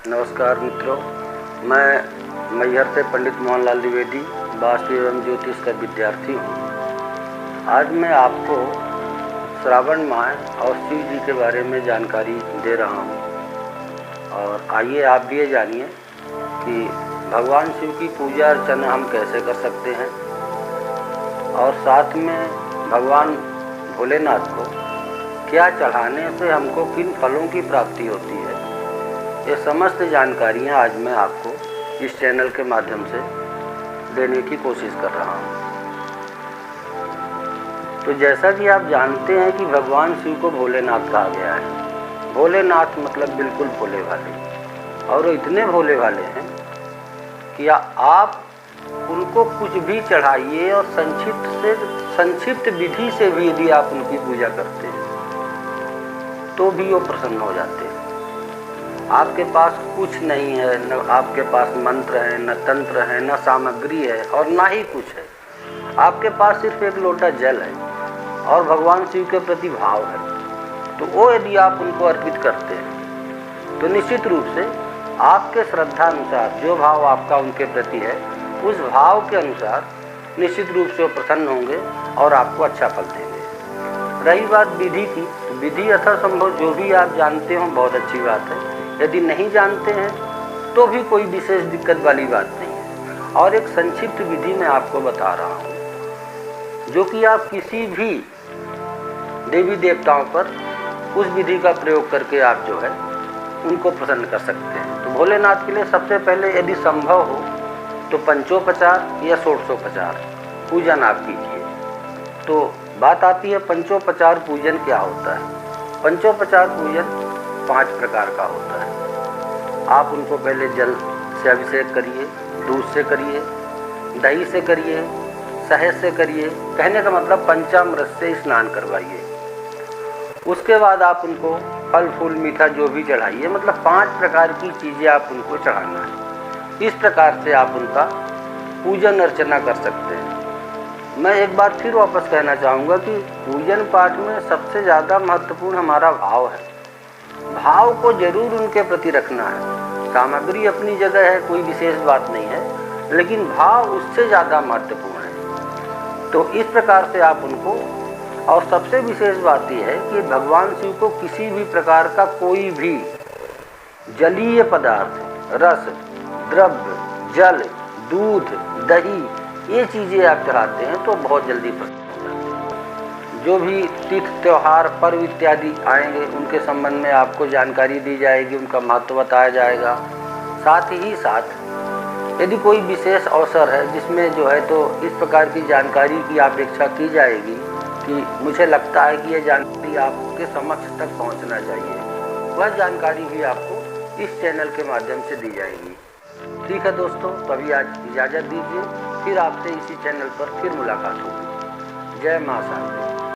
नमस्कार मित्रों, मैं मैहर से पंडित मोहनलाल द्विवेदी वास्तु एवं ज्योतिष का विद्यार्थी हूँ। आज मैं आपको श्रावण माह और शिव जी के बारे में जानकारी दे रहा हूँ। और आइए आप भी ये जानिए कि भगवान शिव की पूजा अर्चना हम कैसे कर सकते हैं और साथ में भगवान भोलेनाथ को क्या चढ़ाने से हमको किन फलों की प्राप्ति होती है। ये समस्त जानकारियाँ आज मैं आपको इस चैनल के माध्यम से देने की कोशिश कर रहा हूँ। तो जैसा कि आप जानते हैं कि भगवान शिव को भोलेनाथ कहा गया है। भोलेनाथ मतलब बिल्कुल भोले वाले, और वो इतने भोले वाले हैं कि आप उनको कुछ भी चढ़ाइए और संक्षिप्त विधि से भी यदि आप उनकी पूजा करते हैं तो भी वो प्रसन्न हो जाते हैं। आपके पास कुछ नहीं है, न आपके पास मंत्र है, न तंत्र है, न सामग्री है और ना ही कुछ है। आपके पास सिर्फ एक लोटा जल है और भगवान शिव के प्रति भाव है। तो वो यदि आप उनको अर्पित करते हैं तो निश्चित रूप से आपके श्रद्धा अनुसार जो भाव आपका उनके प्रति है, उस भाव के अनुसार निश्चित रूप से वो प्रसन्न होंगे और आपको अच्छा फल देंगे। रही बात विधि की, तो विधि यथासंभव जो भी आप जानते हो बहुत अच्छी बात है। यदि नहीं जानते हैं तो भी कोई विशेष दिक्कत वाली बात नहीं है। और एक संक्षिप्त विधि मैं आपको बता रहा हूँ जो कि आप किसी भी देवी देवताओं पर उस विधि का प्रयोग करके आप जो है उनको प्रसन्न कर सकते हैं। तो भोलेनाथ के लिए सबसे पहले यदि संभव हो तो पंचोपचार या षोडशोपचार पूजन आप कीजिए। तो बात आती है पंचोपचार पूजन क्या होता है। पंचोपचार पूजन 5 प्रकार का होता है। आप उनको पहले जल से अभिषेक करिए, दूध से करिए, दही से करिए, शहद से करिए, कहने का मतलब पंचामृत से स्नान करवाइए। उसके बाद आप उनको फल फूल मीठा जो भी चढ़ाइए, मतलब 5 प्रकार की चीज़ें आप उनको चढ़ाना है। इस प्रकार से आप उनका पूजन अर्चना कर सकते हैं। मैं एक बार फिर वापस कहना चाहूँगा कि पूजन पाठ में सबसे ज़्यादा महत्वपूर्ण हमारा भाव है। भाव को जरूर उनके प्रति रखना है। सामग्री अपनी जगह है, कोई विशेष बात नहीं है, लेकिन भाव उससे ज़्यादा महत्वपूर्ण है। तो इस प्रकार से आप उनको, और सबसे विशेष बात यह है कि भगवान शिव को किसी भी प्रकार का कोई भी जलीय पदार्थ, रस, द्रव्य, जल, दूध, दही, ये चीज़ें आप चढ़ाते हैं तो बहुत जल्दी प्रसन्न हो जाते हैं। जो भी तीर्थ त्यौहार पर्व इत्यादि आएंगे उनके संबंध में आपको जानकारी दी जाएगी, उनका महत्व बताया जाएगा। साथ ही साथ यदि कोई विशेष अवसर है जिसमें जो है तो इस प्रकार की जानकारी की अपेक्षा की जाएगी कि मुझे लगता है कि यह जानकारी आपके समक्ष तक पहुंचना चाहिए, वह जानकारी भी आपको इस चैनल के माध्यम से दी जाएगी। ठीक है दोस्तों, तो अभी आज इजाज़त दीजिए, फिर आपसे इसी चैनल पर फिर मुलाकात होगी। जय मां शारदा।